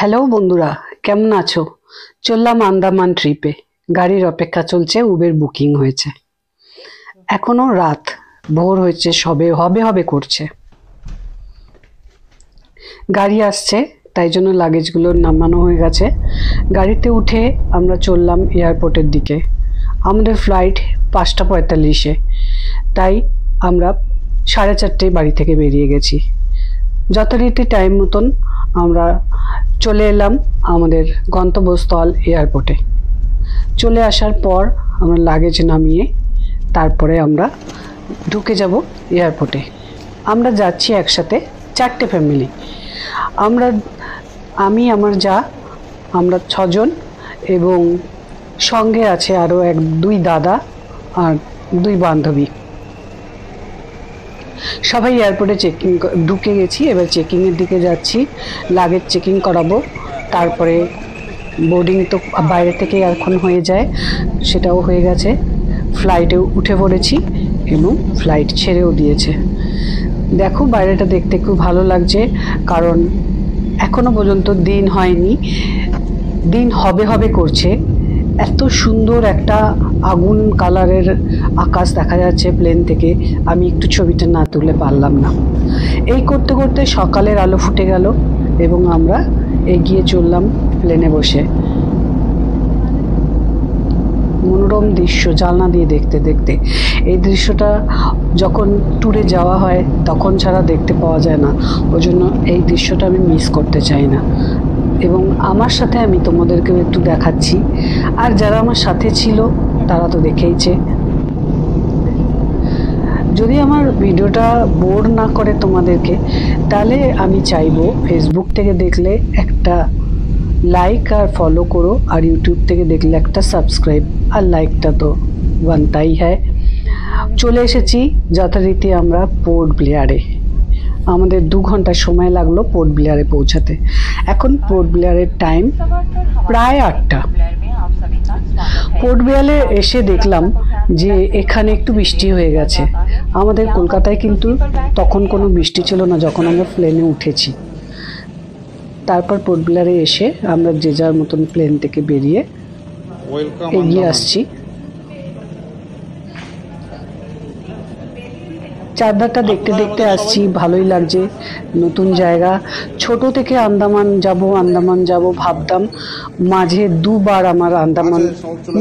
Hello বন্ধুরা, কেমন আছো? চললাম আন্দামান ট্রিপে। গাড়ির অপেক্ষা চলছে, উবের বুকিং হয়েছে। এখনো রাত, ভোর হয়েছে, সবে হবে হবে করছে। গাড়ি আসছে, তাই জন্য লাগেজগুলো নামানো হয়ে গেছে। গাড়িতে উঠে আমরা চললাম এয়ারপোর্টের দিকে। আমাদের ফ্লাইট 5:45-এ, তাই আমরা 4:30 বাড়ি থেকে বেরিয়ে গেছি। যথারীতি টাইম মতন আমরা চলে এলাম আমাদের গন্তব্যস্থল এয়ারপোর্টে। চলে আসার পর আমরা লাগেজ নামিয়ে তারপরে আমরা ঢুকে যাব এয়ারপোর্টে। আমরা যাচ্ছি একসাথে 4টে ফ্যামিলি। আমি আমার যা, আমরা 6 জন, এবং সঙ্গে আছে আরও 2 দাদা আর 2 বান্ধবী। সবাই এয়ারপোর্টে ঢুকে গেছি। এবার চেকিংয়ের দিকে যাচ্ছি, লাগেজ চেকিং করাবো। তারপরে বোর্ডিং তো বাইরে থেকে এখন হয়ে যায়, সেটাও হয়ে গেছে। ফ্লাইটেও উঠে পড়েছি এবং ফ্লাইট ছেড়েও দিয়েছে। দেখো বাইরেটা দেখতে খুব ভালো লাগছে, কারণ এখনো পর্যন্ত দিন হয়নি, দিন হবে হবে করছে। এত সুন্দর একটা আগুন কালারের আকাশ দেখা যাচ্ছে প্লেন থেকে, আমি একটু ছবিটা না তুলে পারলাম না। এই করতে করতে সকালের আলো ফুটে গেল এবং আমরা এগিয়ে চললাম প্লেনে বসে। মনোরম দৃশ্য জানলা দিয়ে দেখতে দেখতে। এই দৃশ্যটা যখন ট্যুরে যাওয়া হয় তখন ছাড়া দেখতে পাওয়া যায় না, ওই জন্য এই দৃশ্যটা আমি মিস করতে চাই না। এবং আমার সাথে আমি তোমাদেরকেও একটু দেখাচ্ছি, আর যারা আমার সাথে ছিল তারা তো দেখেইছে। যদি আমার ভিডিওটা বোর না করে তোমাদেরকে, তাহলে আমি চাইবো ফেসবুক থেকে দেখলে একটা লাইক আর ফলো করো, আর ইউটিউব থেকে দেখলে একটা সাবস্ক্রাইব আর লাইকটা তো বানতাই হ্যায়। চলে এসেছি যথারীতি আমরা পোর্ট ব্লেয়ারে। আমাদের 2 ঘন্টা সময় লাগলো পোর্ট ব্লেয়ারে পৌঁছাতে। এখন পোর্ট ব্লেয়ারের টাইম প্রায় 8টা। পোর্ট ব্লেয়ারে এসে দেখলাম যে এখানে একটু বৃষ্টি হয়ে গেছে। আমাদের কলকাতায় কিন্তু তখন কোনো বৃষ্টি ছিল না যখন আমরা প্লেনে উঠেছি। তারপর পোর্ট ব্লেয়ারে এসে আমরা যে যার মতন প্লেন থেকে বেরিয়ে এগিয়ে আসছি। চারধারটা দেখতে দেখতে আসছি, ভালোই লাগছে, নতুন জায়গা। ছোট থেকে আন্দামান যাব ভাবতাম। মাঝে 2 বার আমার আন্দামান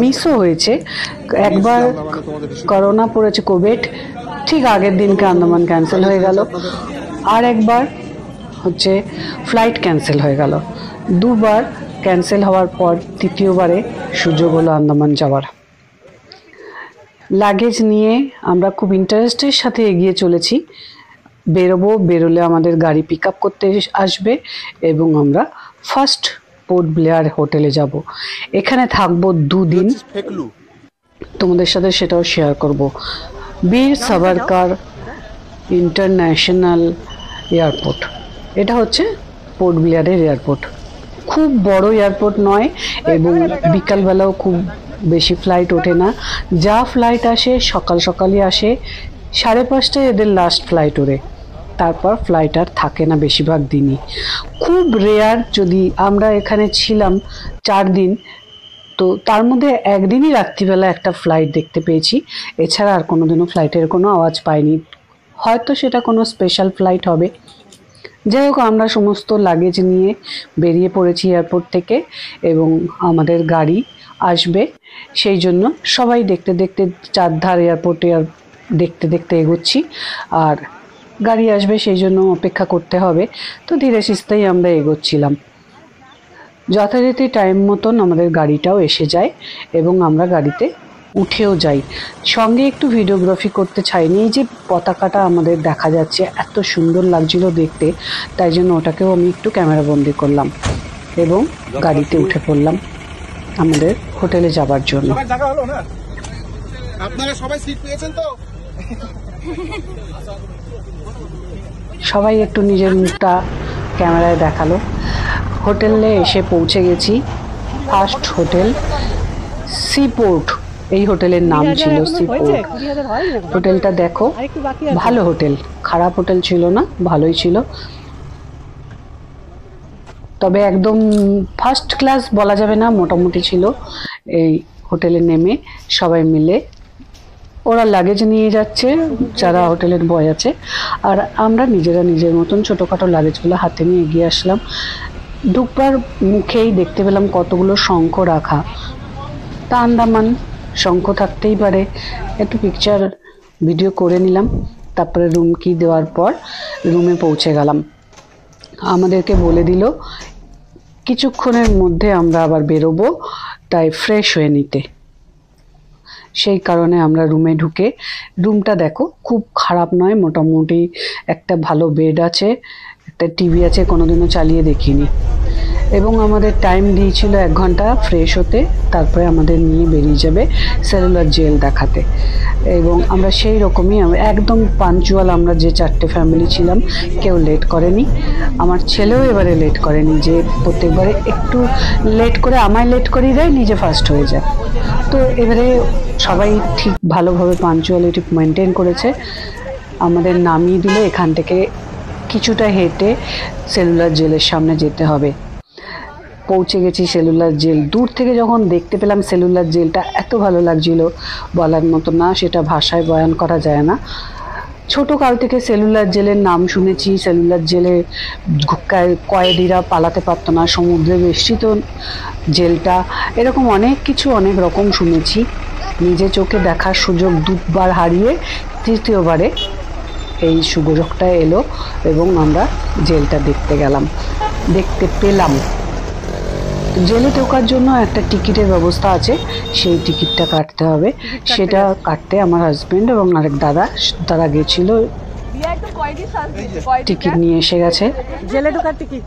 মিসও হয়েছে। একবার করোনা পড়েছে, কোভিড, ঠিক আগের দিনকে আন্দামান ক্যান্সেল হয়ে গেল। আর একবার হচ্ছে ফ্লাইট ক্যান্সেল হয়ে গেল। 2 বার ক্যান্সেল হওয়ার পর 3য়বারে সুযোগ হলো আন্দামান যাওয়ার। লাগেজ নিয়ে আমরা খুব ইন্টারেস্টের সাথে এগিয়ে চলেছি। বেরোলে আমাদের গাড়ি পিক আপ করতে আসবে এবং আমরা ফার্স্ট পোর্ট ব্লেয়ার হোটেলে যাব। এখানে থাকবো 2 দিন। তোমাদের সাথে সেটাও শেয়ার করব। বীর সাভারকার ইন্টারন্যাশনাল এয়ারপোর্ট, এটা হচ্ছে পোর্ট ব্লেয়ারের এয়ারপোর্ট। খুব বড় এয়ারপোর্ট নয় এবং বিকালবেলাও খুব বেশি ফ্লাইট ওঠে না। যা ফ্লাইট আসে সকাল সকালই আসে। 5:30টায় এদের লাস্ট ফ্লাইট ওড়ে, তারপর ফ্লাইট আর থাকে না বেশিরভাগ দিনই। খুব রেয়ার, যদি আমরা এখানে ছিলাম 4 দিন, তো তার মধ্যে একদিনই রাত্রিবেলা একটা ফ্লাইট দেখতে পেয়েছি। এছাড়া আর কোনোদিনও ফ্লাইটের কোনো আওয়াজ পাইনি। হয়তো সেটা কোনো স্পেশাল ফ্লাইট হবে। যাই হোক, আমরা সমস্ত লাগেজ নিয়ে বেরিয়ে পড়েছি এয়ারপোর্ট থেকে এবং আমাদের গাড়ি আসবে সেই জন্য সবাই দেখতে দেখতে চারধার এয়ারপোর্টে দেখতে দেখতে এগোচ্ছি। আর গাড়ি আসবে সেই জন্য অপেক্ষা করতে হবে, তো ধীরে সুস্থেই আমরা এগোচ্ছিলাম। যথারীতি টাইম মতন আমাদের গাড়িটাও এসে যায় এবং আমরা গাড়িতে উঠেও যাই। সঙ্গে একটু ভিডিওগ্রাফি করতে চাইনি। এই যে পতাকাটা আমাদের দেখা যাচ্ছে, এত সুন্দর লাগছিল দেখতে, তাই জন্য ওটাকেও আমি একটু ক্যামেরা বন্দি করলাম এবং গাড়িতে উঠে পড়লাম আমাদের হোটেলে যাবার জন্য। আপনারা সবাই সিট পেয়েছেন তো? সবাই একটু নিজের মুখটা ক্যামেরায় দেখালো। হোটেলে এসে পৌঁছে গেছি। ফার্স্ট হোটেল সিপোর্ট, এই হোটেলের নাম ছিল সিপোর্ট। হোটেলটা দেখো, ভালো হোটেল, খারাপ হোটেল ছিল না, ভালোই ছিল। তবে একদম ফার্স্ট ক্লাস বলা যাবে না, মোটামুটি ছিল। এই হোটেলে নেমে সবাই মিলে ওরা লাগেজ নিয়ে যাচ্ছে, যারা হোটেলের বয় আছে, আর আমরা নিজেরা নিজের মতন ছোটোখাটো লাগেজগুলো হাতে নিয়ে এগিয়ে আসলাম। ঢুকবার মুখেই দেখতে পেলাম কতগুলো শঙ্খ রাখা। তা আন্দামান শঙ্খ থাকতেই পারে, একটু পিকচার ভিডিও করে নিলাম। তারপরে রুম কি দেওয়ার পর রুমে পৌঁছে গেলাম। আমাদেরকে বলে দিল কিছুক্ষণের মধ্যে আমরা আবার বেরোবো, তাই ফ্রেশ হয়ে নিতে। সেই কারণে আমরা রুমে ঢুকে, রুমটা দেখো খুব খারাপ নয়, মোটামুটি একটা ভালো বেড আছে, একটা টিভি আছে, কোনোদিনও চালিয়ে দেখিনি। এবং আমাদের টাইম দিয়েছিল 1 ঘন্টা ফ্রেশ হতে, তারপরে আমাদের নিয়ে বেরিয়ে যাবে সেলুলার জেল দেখাতে। এবং আমরা সেই রকমই একদম পাঞ্চুয়াল, আমরা যে 4টে ফ্যামিলি ছিলাম কেউ লেট করেনি। আমার ছেলেও এবারে লেট করেনি, যে প্রত্যেকবারে একটু লেট করে আমায় লেট করিয়ে দেয়, নিজে ফার্স্ট হয়ে যায়। তো এবারে সবাই ঠিক ভালোভাবে পাঞ্চুয়ালিটি মেনটেন করেছে। আমাদের নামিয়ে দিল, এখান থেকে কিছুটা হেঁটে সেলুলার জেলের সামনে যেতে হবে। পৌঁছে গেছি সেলুলার জেল। দূর থেকে যখন দেখতে পেলাম সেলুলার জেলটা, এত ভালো লাগছিল বলার মতো না, সেটা ভাষায় বয়ান করা যায় না। ছোট কাল থেকে সেলুলার জেলের নাম শুনেছি, সেলুলার জেলে কয়েদিরা পালাতে পারতো না, সমুদ্রে বেষ্টিত জেলটা, এরকম অনেক কিছু অনেক রকম শুনেছি। নিজে চোখে দেখার সুযোগ 2বার হারিয়ে 3য়বারে এই সুযোগটা এলো এবং আমরা জেলটা দেখতে পেলাম। জেলে ঢোকার জন্য একটা টিকিটের ব্যবস্থা আছে, সেই টিকিটটা কাটতে হবে। সেটা কাটতে আমার হাজবেন্ড এবং আরেক দাদা, তারা গেছিল, টিকিট নিয়ে এসে গেছে। জেলে ঢোকার টিকিট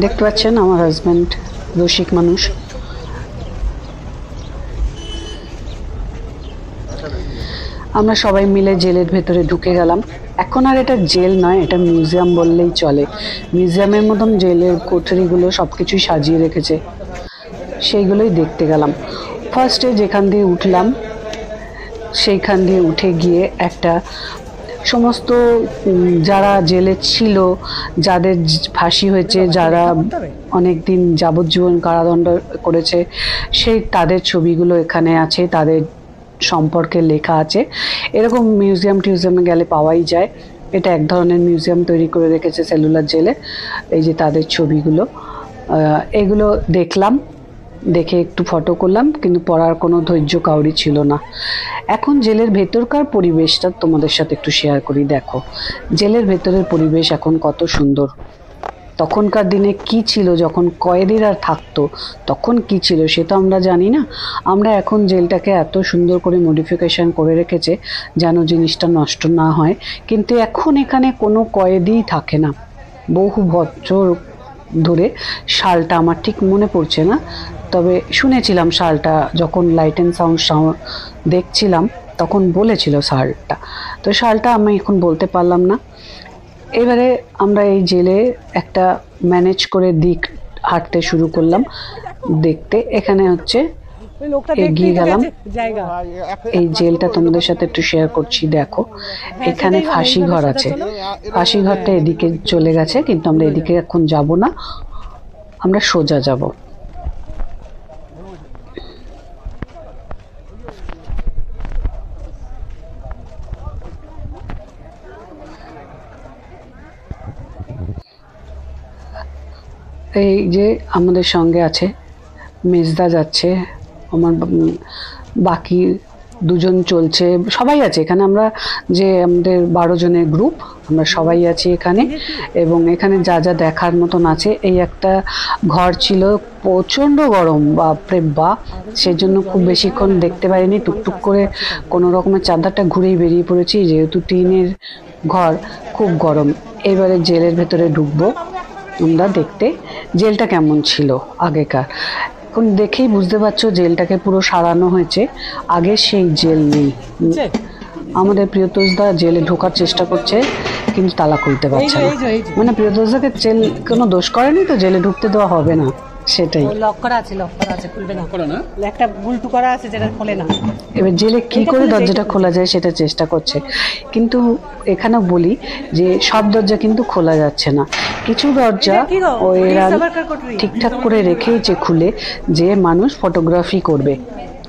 দেখতে পাচ্ছেন আমার হাজবেন্ড রসিক মানুষ। আমরা সবাই মিলে জেলের ভেতরে ঢুকে গেলাম। এখন আর এটা জেল নয়, এটা মিউজিয়াম বললেই চলে। মিউজিয়ামের মতন জেলের কোঠরিগুলো সব কিছুই সাজিয়ে রেখেছে, সেইগুলোই দেখতে গেলাম। ফার্স্টে যেখান দিয়ে উঠলাম, সেইখান দিয়ে উঠে গিয়ে একটা সমস্ত যারা জেলে ছিল, যাদের ফাঁসি হয়েছে, যারা অনেক দিন যাবজ্জীবন কারাদণ্ড করেছে, সেই তাদের ছবিগুলো এখানে আছে, তাদের সম্পর্কে লেখা আছে। এরকম টিউজিয়ামে গেলে পাওয়াই যায়। এটা এক ধরনের মিউজিয়াম তৈরি করে রেখেছে সেলুলার জেলে। এই যে তাদের ছবিগুলো, এগুলো দেখলাম, দেখে একটু ফটো করলাম, কিন্তু পড়ার কোনো ধৈর্য কাউরি ছিল না। এখন জেলের ভেতরকার পরিবেশটা তোমাদের সাথে একটু শেয়ার করি। দেখো জেলের ভেতরের পরিবেশ এখন কত সুন্দর। তখনকার দিনে কি ছিল, যখন কয়েদিরা থাকতো তখন কি ছিল সে তো আমরা জানি না। আমরা এখন জেলটাকে এত সুন্দর করে মডিফিকেশন করে রেখেছে যেন জিনিসটা নষ্ট না হয়, কিন্তু এখন এখানে কোনো কয়েদিই থাকে না। বহু বছর ধরে, সালটা আমার ঠিক মনে পড়ছে না, তবে শুনেছিলাম সালটা, যখন লাইট অ্যান্ড সাউন্ড দেখছিলাম তখন বলেছিল সালটা, তো সালটা আমি এখন বলতে পারলাম না। এবারে আমরা এই জেলে একটা ম্যানেজ করে দিক হাঁটতে শুরু করলাম দেখতে। এখানে হচ্ছে এগিয়ে গেলাম, এই জেলটা তোমাদের সাথে একটু শেয়ার করছি। দেখো এখানে ফাঁসি ঘর আছে, ফাঁসি ঘরটা এদিকে চলে গেছে, কিন্তু আমরা এদিকে এখন যাব না, আমরা সোজা যাব। এই যে আমাদের সঙ্গে আছে মেজদা যাচ্ছে, আমার বাকি 2জন চলছে, সবাই আছে এখানে। আমরা যে আমাদের 12 জনের গ্রুপ, আমরা সবাই আছি এখানে। এবং এখানে যা যা দেখার মতন আছে, এই একটা ঘর ছিল, প্রচণ্ড গরম, বাপরে বাপ, সেই জন্য খুব বেশিক্ষণ দেখতে পারিনি, টুকটুক করে কোনো রকমের চাদরটা ঘুরেই বেরিয়ে পড়েছি, যেহেতু টিনের ঘর, খুব গরম। এবারে জেলের ভেতরে ঢুকবো তোমরা দেখতে জেলটা কেমন ছিল আগেকার। এখন দেখেই বুঝতে পারছো জেলটাকে পুরো সারানো হয়েছে, আগে সেই জেল নেই। আমাদের প্রিয়তোষদা জেলে ঢোকার চেষ্টা করছে কিন্তু তালা খুলতে পারছে না। মানে প্রিয়তোষদাকে জেল কোনো দোষ করেনি তো, জেলে ঢুকতে দেওয়া হবে না। সেটাই লক করা আছে খুলবে না, একটা গুলটু করা আছে যেটা খোলে না। এবার জেলে কি করে দরজাটা খোলা যায় সেটা চেষ্টা করছে, কিন্তু এখানে বলি যে সব দরজা কিন্তু খোলা যাচ্ছে না। কিছু দরজা এরা ঠিকঠাক করে রেখেইছে খুলে, যে মানুষ ফটোগ্রাফি করবে,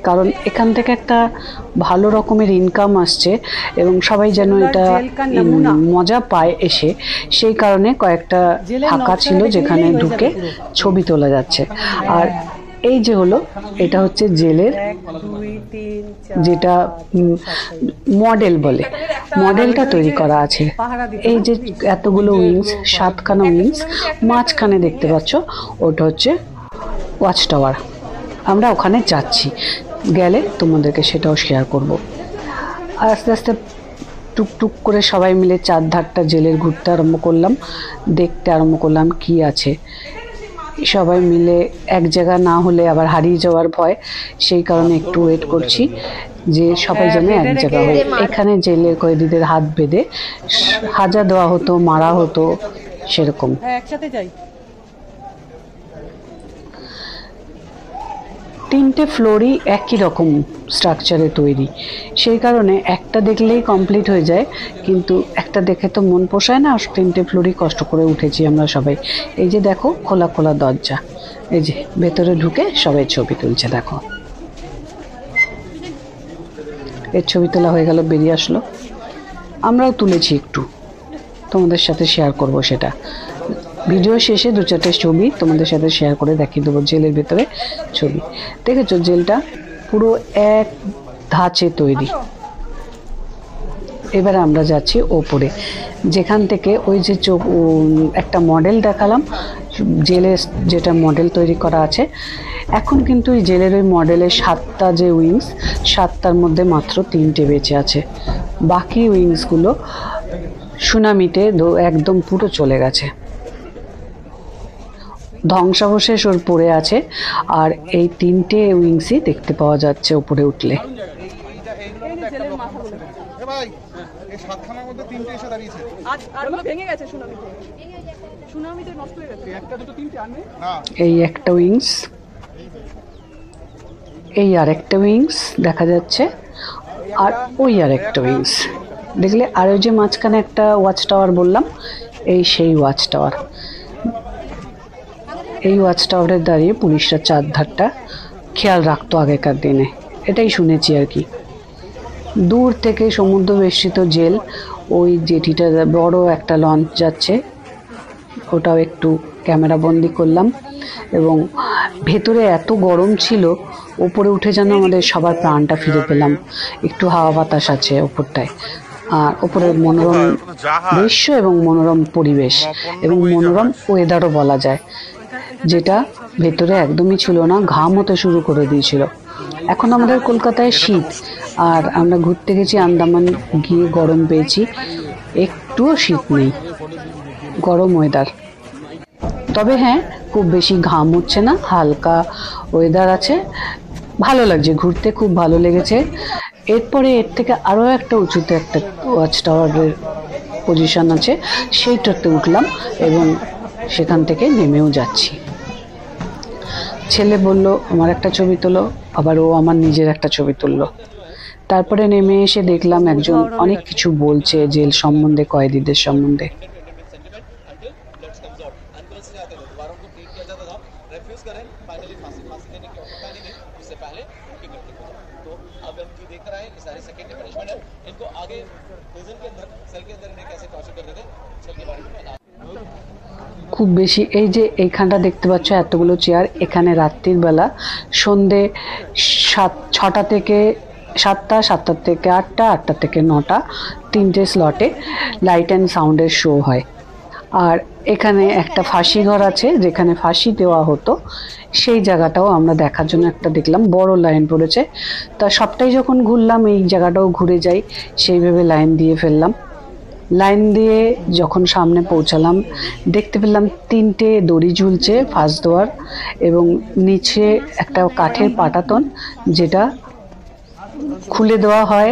কারণ এখান থেকে একটা ভালো রকমের ইনকাম আসছে এবং সবাই যেন এটা মজা পায় এসে, সেই কারণে কয়েকটা ফাঁকা ছিল যেখানে ঢুকে ছবি তোলা যাচ্ছে। আর এই যে হলো, এটা হচ্ছে জেলের যেটা মডেল বলে, মডেলটা তৈরি করা আছে। এই যে এতগুলো উইংস, 7খানা উইংস, মাঝখানে দেখতে পাচ্ছ ওটা হচ্ছে ওয়াচ টাওয়ার। আমরা ওখানে যাচ্ছি, গেলে তোমাদেরকে সেটাও শেয়ার করব। আর আস্তে আস্তে টুকটুক করে সবাই মিলে চারধারটা জেলের ঘুরতে আরম্ভ করলাম, দেখতে আরম্ভ করলাম কি আছে। সবাই মিলে এক জায়গা না হলে আবার হারিয়ে যাওয়ার ভয়, সেই কারণে একটু ওয়েট করছি যে সবাই যেন এক জায়গা হয়। এখানে জেলের কয়েদিদের হাত বেঁধে হাজা দেওয়া হতো, মারা হতো, সেরকম। একসাথে যাই। 3টে ফ্লোরই একই রকম স্ট্রাকচারে তৈরি, সেই কারণে একটা দেখলেই কমপ্লিট হয়ে যায়, কিন্তু একটা দেখে তো মন পোষায় না। 3টে ফ্লোরই কষ্ট করে উঠেছি আমরা সবাই। এই যে দেখো খোলা খোলা দরজা, এই যে ভেতরে ঢুকে সবাই ছবি তুলছে। দেখো এর ছবি তোলা হয়ে গেল, বেরিয়ে আসলো। আমরাও তুলেছি, একটু তোমাদের সাথে শেয়ার করব সেটা। ভিডিও শেষে 2-4টে ছবি তোমাদের সাথে শেয়ার করে দেখিয়ে দেবো জেলের ভেতরে ছবি। দেখেছো জেলটা পুরো এক ধাঁচে তৈরি। এবারে আমরা যাচ্ছি ওপরে, যেখান থেকে ওই যে একটা মডেল দেখালাম জেলের, যেটা মডেল তৈরি করা আছে। এখন কিন্তু এই জেলের ওই মডেলের 7টা যে উইংস, 7টার মধ্যে মাত্র 3টে বেঁচে আছে। বাকি উইংসগুলো সুনামিতে একদম পুরো চলে গেছে, ধ্বংসাবশেষ ওর পড়ে আছে। আর এই 3টে উইংসই দেখতে পাওয়া যাচ্ছে উপরে উঠলে। এই একটা উইংস, এই আর একটা উইংস দেখা যাচ্ছে, আর ওই আর একটা উইংস দেখলে। আর ওই যে মাঝখানে একটা ওয়াচ টাওয়ার বললাম, এই সেই ওয়াচ টাওয়ার। এই ওয়াচ টাওয়ারে দাঁড়িয়ে পুলিশরা চারধারটা খেয়াল রাখতো আগেকার দিনে, এটাই শুনেছি আর কি। দূর থেকে সমুদ্র বেষ্টিত জেল, ওই জেটিটা বড় একটা লঞ্চ যাচ্ছে, ওটাও একটু ক্যামেরা বন্দি করলাম। এবং ভেতরে এত গরম ছিল, ওপরে উঠে যেন আমাদের সবার প্রাণটা ফিরে পেলাম। একটু হাওয়া বাতাস আছে ওপরটায়, আর ওপরের মনোরম দৃশ্য এবং মনোরম পরিবেশ এবং মনোরম ওয়েদারও বলা যায়, যেটা ভেতরে একদমই ছিল না, ঘাম হতে শুরু করে দিয়েছিল। এখন আমাদের কলকাতায় শীত, আর আমরা ঘুরতে গেছি আন্দামান, গিয়ে গরম পেয়েছি, একটুও শীত নেই, গরম ওয়েদার। তবে হ্যাঁ, খুব বেশি ঘাম হচ্ছে না, হালকা ওয়েদার আছে, ভালো লাগছে ঘুরতে, খুব ভালো লেগেছে। এরপরে এর থেকে আরও একটা উঁচুতে একটা ওয়াচ টাওয়ারের পজিশন আছে, সেইটাতে উঠলাম এবং সেখান থেকে নেমেও যাচ্ছি। ছেলে বলল আমার একটা ছবি তোলো, আবার ও আমার নিজের একটা ছবি তুললো। তারপরে নেমে এসে দেখলাম একজন অনেক কিছু বলছে জেল সম্বন্ধে, কয়েদিদের সম্বন্ধে। খুব বেশি এই যে এইখানটা দেখতে পাচ্ছ এতগুলো চেয়ার, এখানে রাত্রির বেলা সন্ধে 6টা থেকে 7টা, 7টা থেকে 8টা, 8টা থেকে 9টা, 3টে স্লটে লাইট অ্যান্ড সাউন্ডের শো হয়। আর এখানে একটা ফাঁসি ঘর আছে যেখানে ফাঁসি দেওয়া হতো, সেই জায়গাটাও আমরা দেখার জন্য একটা দেখলাম, বড় লাইন পড়েছে। তা সবটাই যখন ঘুরলাম, এই জায়গাটাও ঘুরে যাই সেইভাবে লাইন দিয়ে ফেললাম। লাইন দিয়ে যখন সামনে পৌঁছালাম, দেখতে পেলাম 3টে দড়ি ঝুলছে ফাঁস দেওয়ার, এবং নিচে একটা কাঠের পাটাতন, যেটা খুলে দেওয়া হয়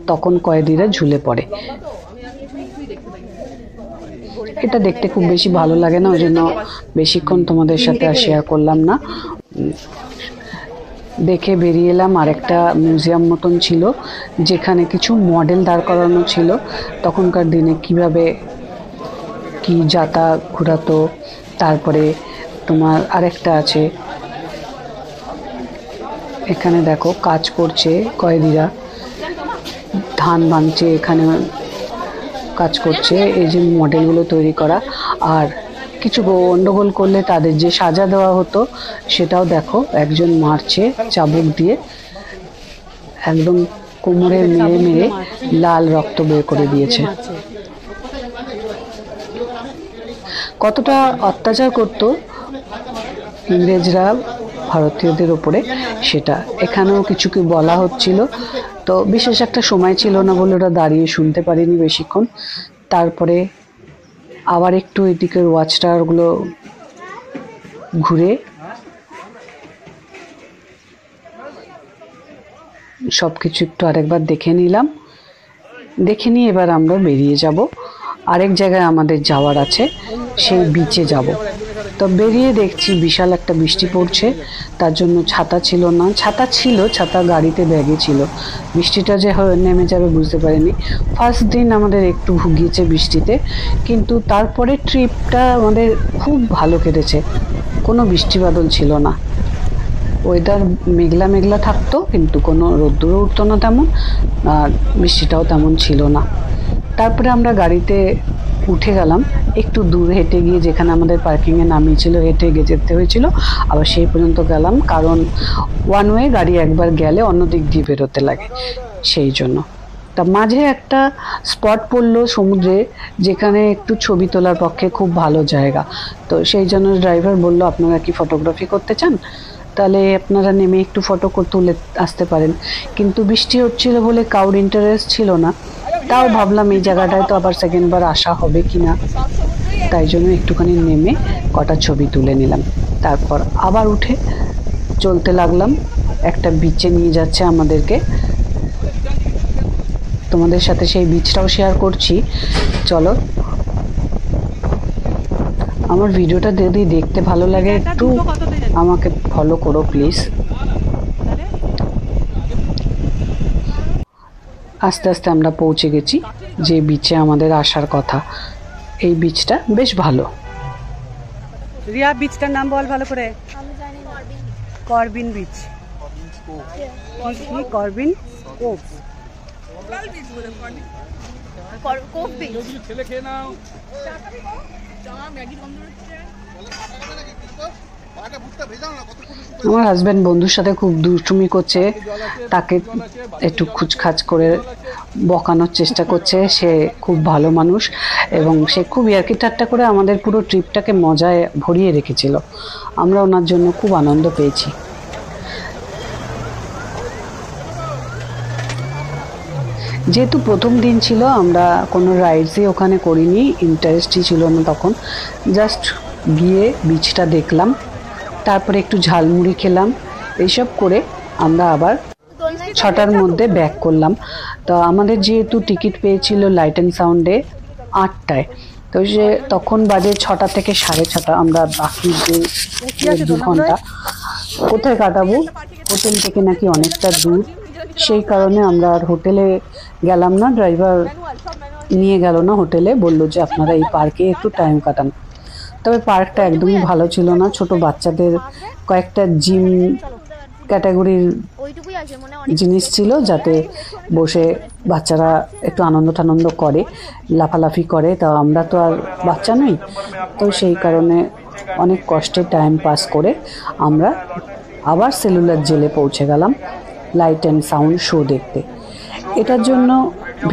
তখন কয়েদিরা ঝুলে পড়ে। এটা দেখতে খুব বেশি ভালো লাগে না, ওই জন্য বেশিক্ষণ তোমাদের সাথে আর শেয়ার করলাম না। দেখে বেরিয়ে এলাম। আরেকটা মিউজিয়াম মতন ছিল যেখানে কিছু মডেল দাঁড় করানো ছিল, তখনকার দিনে কিভাবে কি যাতা ঘোরাতো। তারপরে তোমার আরেকটা আছে, এখানে দেখো কাজ করছে কয়েদিরা, ধান ভাঙছে, এখানে কাজ করছে, এই যে মডেলগুলো তৈরি করা। আর কিছু গন্ডগোল করলে তাদের যে সাজা দেওয়া হতো সেটাও দেখো, একজন মারছে চাবুক দিয়ে, একদম কোমরে মেরে মেরে লাল রক্ত বের করে দিয়েছে। কতটা অত্যাচার করত ইংরেজরা ভারতীয়দের ওপরে সেটা এখানেও কিছু কি বলা হচ্ছিল। তো বিশেষ একটা সময় ছিল না বলে ওরা দাঁড়িয়ে শুনতে পারিনি বেশিক্ষণ। তারপরে আবার একটু এদিকের ওয়াচ টাওয়ারগুলো ঘুরে সব কিছু একটু আরেকবার দেখে নিলাম। দেখে নিয়ে এবার আমরা বেরিয়ে যাব, আরেক জায়গায় আমাদের যাওয়ার আছে, সেই বিচে যাব। তো বেরিয়ে দেখছি বিশাল একটা বৃষ্টি পড়ছে, তার জন্য ছাতা ছিল না। ছাতা ছিল, ছাতা গাড়িতে ব্যাগে ছিল। বৃষ্টিটা যে নেমে যাবে বুঝতে পারিনি। ফার্স্ট দিন আমাদের একটু ভুগিয়েছে বৃষ্টিতে, কিন্তু তারপরে ট্রিপটা আমাদের খুব ভালো কেটেছে, কোনো বৃষ্টি বাদল ছিল না। ওয়েদার মেঘলা মেঘলা থাকতো, কিন্তু কোনো রোদ্দুরও উঠতো না তেমন, আর বৃষ্টিটাও তেমন ছিল না। তারপরে আমরা গাড়িতে উঠে গেলাম, একটু দূর হেঁটে গিয়ে, যেখানে আমাদের পার্কিংয়ে নামিয়েছিল হেঁটে গিয়ে যেতে হয়েছিল, আবার সেই পর্যন্ত গেলাম, কারণ ওয়ান ওয়ে গাড়ি একবার গেলে অন্য দিক দিয়ে বেরোতে লাগে, সেই জন্য। তা মাঝে একটা স্পট পড়লো সমুদ্রে, যেখানে একটু ছবি তোলার পক্ষে খুব ভালো জায়গা। তো সেই জন্য ড্রাইভার বলল, আপনারা কি ফটোগ্রাফি করতে চান, তাহলে আপনারা নেমে একটু ফটো তুলে আসতে পারেন। কিন্তু বৃষ্টি হচ্ছিল বলে কাউর ইন্টারেস্ট ছিল না। তাও ভাবলাম এই জায়গাটায় তো আবার সেকেন্ডবার আসা হবে কি না, তাই জন্য একটুখানি নেমে কটা ছবি তুলে নিলাম। তারপর আবার উঠে চলতে লাগলাম, একটা বিচে নিয়ে যাচ্ছে আমাদেরকে। তোমাদের সাথে সেই বিচটাও শেয়ার করছি, চলো। আমার ভিডিওটা যদি দেখতে ভালো লাগে একটু আমাকে ফলো করো প্লিজ। আস্তে আস্তে আমরা পৌঁছে গেছি যে বিচে আমাদের আসার কথা। এই বিচটা বেশ ভালো। রিয়া, বিচটার নাম বল ভালো করে। Corbyn beach. কি করবিন কোভ? Cove beach. আমার হাজব্যান্ড বন্ধুর সাথে খুব দুষ্টুমি করছে, তাকে একটু খুচখাচ করে বকানোর চেষ্টা করছে। সে খুব ভালো মানুষ এবং সে খুব ইয়ার্কি ঠাট্টা করে আমাদের পুরো ট্রিপটাকে মজায় ভরিয়ে রেখেছিল। আমরা ওনার জন্য খুব আনন্দ পেয়েছি। যেহেতু প্রথম দিন ছিল, আমরা কোনো রাইডসই ওখানে করিনি, ইন্টারেস্টই ছিল না তখন। জাস্ট গিয়ে বিচটা দেখলাম, তারপরে একটু ঝালমুড়ি খেলাম। এইসব করে আমরা আবার 6টার মধ্যে ব্যাক করলাম। তো আমাদের যেহেতু টিকিট পেয়েছিল লাইট অ্যান্ড সাউন্ডে 8টায়, তো সে তখন বাজে 6টা থেকে 6:30। আমরা বাকি যে 2 ঘন্টা কোথায় কাটাবো, হোটেল থেকে নাকি অনেকটা দূর, সেই কারণে আমরা আর হোটেলে গেলাম না। ড্রাইভার নিয়ে গেল না হোটেলে, বলল যে আপনারা এই পার্কে একটু টাইম কাটান। তবে পার্কটা একদমই ভালো ছিল না। ছোট বাচ্চাদের কয়েকটা জিম ক্যাটাগরির জিনিস ছিল, যাতে বসে বাচ্চারা একটু আনন্দ টানন্দ করে, লাফালাফি করে। তা আমরা তো আর বাচ্চা নই, তো সেই কারণে অনেক কষ্টে টাইম পাস করে আমরা আবার সেলুলার জেলে পৌঁছে গেলাম লাইট অ্যান্ড সাউন্ড শো দেখতে। এটার জন্য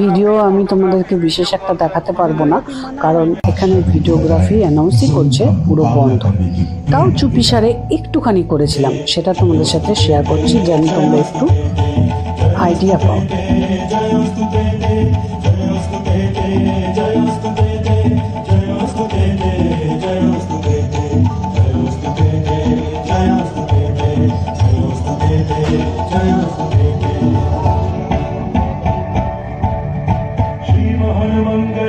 ভিডিও আমি তোমাদেরকে বিশেষ একটা দেখাতে পারবো না, কারণ এখানে ভিডিওগ্রাফি অ্যানাউন্সই করছে পুরো বন্ধ। তাও চুপিসারে একটুখানি করেছিলাম, সেটা তোমাদের সাথে শেয়ার করছি যেন তোমরা একটু আইডিয়া পাও। Mangala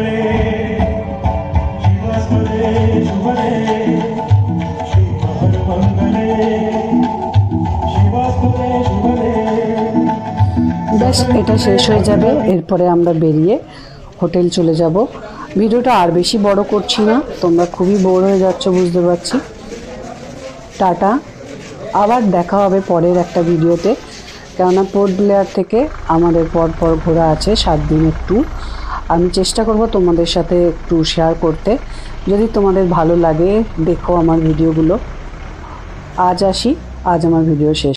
ব্যাস এটা শেষ হয়ে যাবে, এরপরে আমরা বেরিয়ে হোটেল চলে যাব। ভিডিওটা আর বেশি বড় করছি না, তোমরা খুবই বোর হয়ে যাচ্ছ বুঝতে পারছি। টাটা, আবার দেখা হবে পরের একটা ভিডিওতে, কেননা পোর্ট ব্লেয়ার থেকে আমাদের পর ঘোরা আছে 7 দিনের ট্যুর। আমি চেষ্টা করব তোমাদের সাথে একটু শেয়ার করতে, যদি তোমাদের ভালো লাগে দেখো আমার ভিডিওগুলো। আজ আসি, আজ আমার ভিডিও শেষ।